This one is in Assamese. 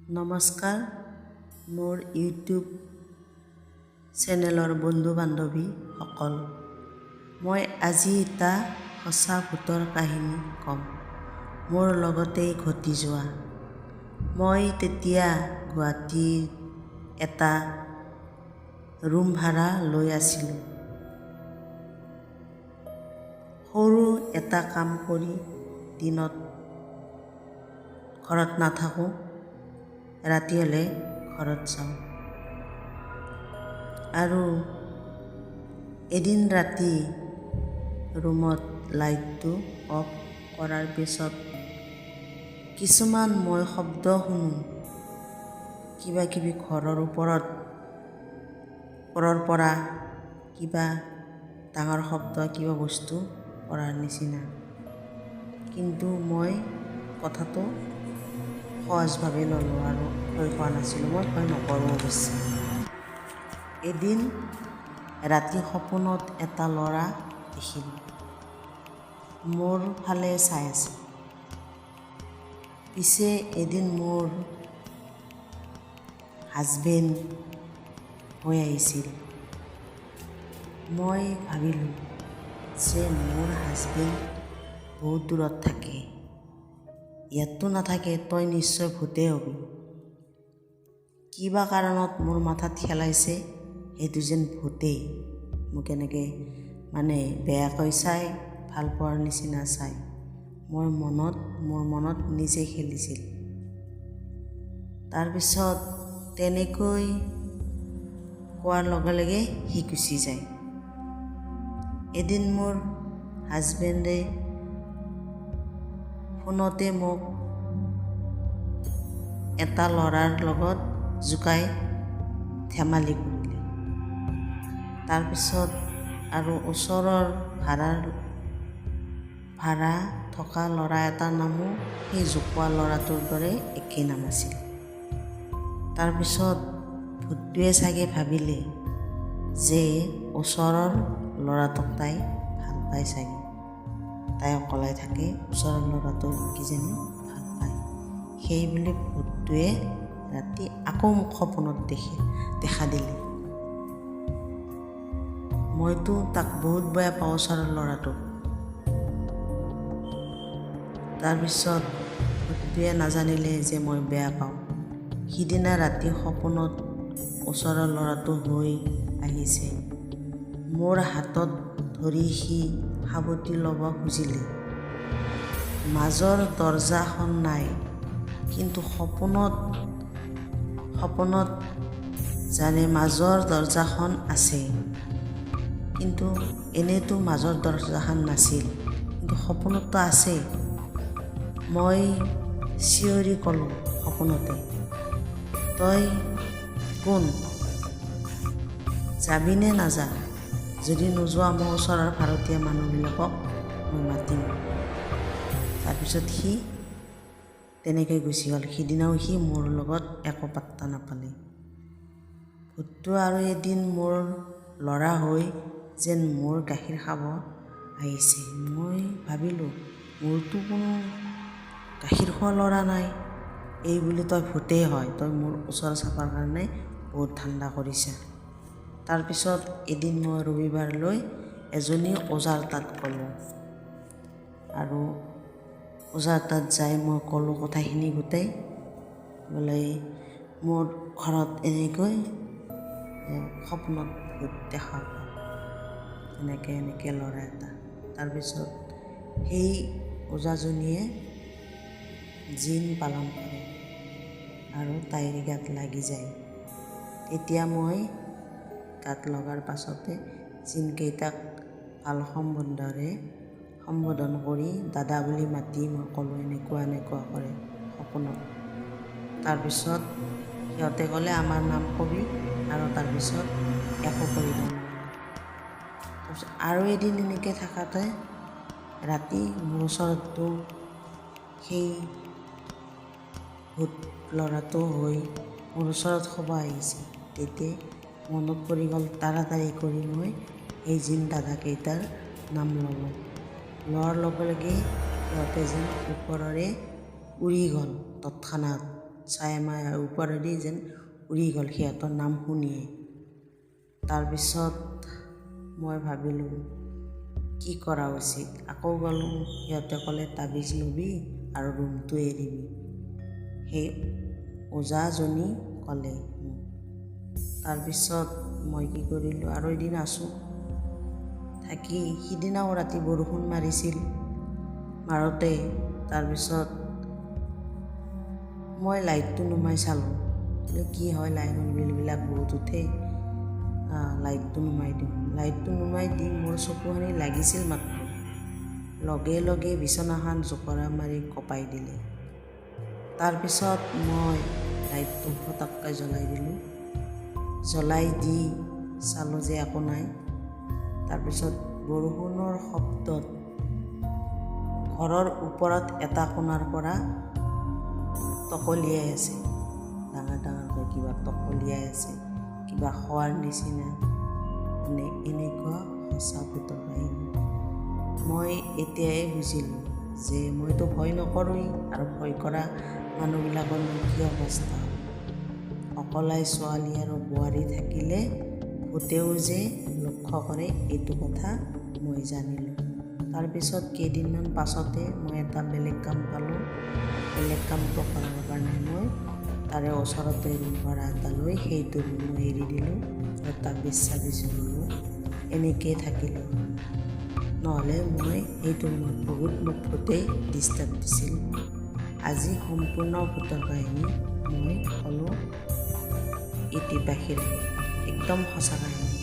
নমস্কাৰ মোৰ ইউটিউব চেনেলৰ বন্ধু বান্ধৱীসকল। মই আজি এটা সঁচা ভূতৰ কাহিনী ক'ম, মোৰ লগতেই ঘটি যোৱা। মই তেতিয়া গুৱাহাটীৰ এটা ৰুম ভাড়া লৈ আছিলোঁ। সৰু এটা কাম কৰি দিনত ঘৰত নাথাকোঁ, ৰাতি হ'লে ঘৰত যাওঁ। আৰু এদিন ৰাতি ৰুমত লাইটটো অফ কৰাৰ পিছত কিছুমান মই শব্দ শুনো। কিবা কিবি ঘৰৰ ওপৰৰ পৰা কিবা ডাঙৰ শব্দ, কিবা বস্তু পৰাৰ নিচিনা। কিন্তু মই কথাটো সহজভাৱে ল'লোঁ আৰু ভয় খোৱা নাছিলোঁ। মই ভয় নকৰোঁ অৱশ্যে। এদিন ৰাতি সপোনত এটা ল'ৰা দেখিলোঁ, মোৰ ফালে চাই আছে। পিছে এদিন মোৰ হাজবেণ্ড হৈ আহিছিল। মই ভাবিলোঁ যে মোৰ হাজবেণ্ড বহুত দূৰত থাকে, ইয়াততো নাথাকে, তই নিশ্চয় ভূতেই হবি। কিবা কাৰণত মোৰ মাথাত খেলাইছে সেইটো যেন ভূতেই। মোক এনেকৈ বেয়াকৈ চাই, ভাল পোৱাৰ নিচিনা চাই। মোৰ মনত নিজে খেলিছিল। তাৰপিছত তেনেকৈ কোৱাৰ লগে লগে সি গুচি যায়। এদিন মোৰ হাজবেণ্ডে ফোনতে মোক এটা ল'ৰাৰ লগত জোকাই ধেমালি কৰিলে। তাৰপিছত আৰু ওচৰৰ ভাড়া থকা ল'ৰা এটাৰ নামো সেই জোকোৱা ল'ৰাটোৰ দৰে একেই নাম আছিল। তাৰপিছত ভূতটোৱে চাগে ভাবিলে যে ওচৰৰ ল'ৰাটোক তাই ভাল পায় চাগে, তাই অকলে থাকে, ওচৰৰ ল'ৰাটোক কিজানি ভাল পায়। সেই বুলি ভূতটোৱে ৰাতি আকৌ মোক সপোনত দেখা দিলে। মইতো তাক বহুত বেয়া পাওঁ, ওচৰৰ ল'ৰাটোক। তাৰপিছত ভূতটোৱে নাজানিলে যে মই বেয়া পাওঁ। সিদিনা ৰাতি সপোনত ওচৰৰ ল'ৰাটো হৈ আহিছে। মোৰ হাতত ধৰি সি সাৱটি ল'ব খুজিলে। মাজৰ দৰজাখন নাই, কিন্তু সপোনত জানে মাজৰ দৰজাখন আছে। কিন্তু এনেতো মাজৰ দৰজাখন নাছিল, কিন্তু সপোনততো আছে। মই চিঞৰি ক'লোঁ সপোনতে, তই কোন, যাবিনে নাযা? যদি নোযোৱা মই ওচৰৰ ভাড়াতীয়া মানুহবিলাকক মই মাতিম। তাৰপিছত সি তেনেকৈ গুচি গ'ল। সিদিনাও সি মোৰ লগত একো পাত্তা নাপালে। ভূতটো আৰু এদিন মোৰ ল'ৰা হৈ যেন মোৰ গাখীৰ খাব আহিছে। মই ভাবিলোঁ মোৰতো কোনো গাখীৰ খোৱা ল'ৰা নাই, এই বুলি তই ভূতেই হয়, তই মোৰ ওচৰ চাপাৰ কাৰণে বহুত ঠাণ্ডা কৰিছা। তাৰপিছত এদিন মই ৰবিবাৰ লৈ এজনী ওজাৰ তাত গ'লোঁ। আৰু ওজাৰ তাত যাই মই ক'লোঁ কথাখিনি গোটেই, বোলে মোৰ ঘৰত এনেকৈ সপোনত ভূত দেখা পাওঁ, এনেকৈ ল'ৰা এটা। তাৰপিছত সেই ওজাজনীয়ে জিন পালন কৰে আৰু তাইৰ গাত লাগি যায়। তেতিয়া মই গাত লগাৰ পাছতে জিনকেইটাক ভাল সম্বোধন কৰি দাদা বুলি মাতি মই ক'লোঁ এনেকুৱা কৰে সপোনত। তাৰপিছত সিহঁতে ক'লে আমাৰ নাম কবি, আৰু তাৰপিছত একো কৰিব নোৱাৰে। তাৰপিছত আৰু এদিন এনেকৈ থাকাতে ৰাতি মোৰ ওচৰতো সেই ভূত ল'ৰাটো হৈ মোৰ ওচৰত শুব আহিছে। তেতিয়া মনত পৰি গ'ল, তাড়াতাড়ি কৰি মই সেই জিন দাদাকেইটাৰ নাম ল'লোঁ। লোৱাৰ লগে লগে সিহঁতে যেন ওপৰৰে উৰি গ'ল তৎক্ষণাত। ছায়ামাই ওপৰেদি যেন উৰি গ'ল সিহঁতৰ নাম শুনিয়ে। তাৰপিছত মই ভাবিলোঁ কি কৰা উচিত। আকৌ গ'লোঁ, সিহঁতে ক'লে তাবিজ ল'বি আৰু ৰুমটো এৰিবি। সেই ওজাজনী ক'লে মোক। তাৰপিছত মই কি কৰিলোঁ, আৰু এদিন আছোঁ থাকি, সিদিনাও ৰাতি বৰষুণ মাৰিছিল। মাৰোঁতে তাৰপিছত মই লাইটটো নুমাই চালোঁ, কি হয় লাইনৰ বিলবিলাক বহুত উঠে, লাইটটো নুমাই দিওঁ। লাইটটো নুমাই দি মোৰ চকুখিনি লাগিছিল মাত্ৰ, লগে লগে বিচনাখন জোকৰা মাৰি কঁপাই দিলে। তাৰপিছত মই লাইটটো ফটককৈ জ্বলাই দিলোঁ। জ্বলাই দি চালোঁ যে একো নাই। তাৰপিছত বৰষুণৰ শব্দত ঘৰৰ ওপৰত এটা কোণাৰ পৰা তকলিয়াই আছে, ডাঙৰ ডাঙৰকৈ কিবা তকলিয়াই আছে, কিবা খোৱাৰ নিচিনা, মানে এনেকুৱা সঁচা ভূতৰ কাহিনী। মই এতিয়াই বুজিলোঁ যে মইতো ভয় নকৰোঁৱেই, আৰু ভয় কৰা মানুহবিলাকৰ কি অৱস্থা। অকলাই ছোৱালী আৰু বোৱাৰী থাকিলে ভূতেও যে লক্ষ্য কৰে এইটো কথা মই জানিলোঁ। তাৰপিছত কেইদিনমান পাছতে মই এটা বেলেগ কাম পালোঁ। বেলেগ কামটো কৰাৰ কাৰণে মই তাৰে ওচৰতে ৰুম ভাড়া এটা লৈ সেইটো ৰুম মই এৰি দিলোঁ আৰু তাবিজ চাবিজ ল'লোঁ, এনেকৈয়ে থাকিলোঁ। নহ'লে মই সেইটো ৰুমত বহুত মোক ভূতেই ডিষ্টাৰ্ব দিছিল। আজি সম্পূৰ্ণ ভূতৰ কাহিনী মই ক'লোঁ ইতিবাসীৰ একদম সঁচা কাহিনী।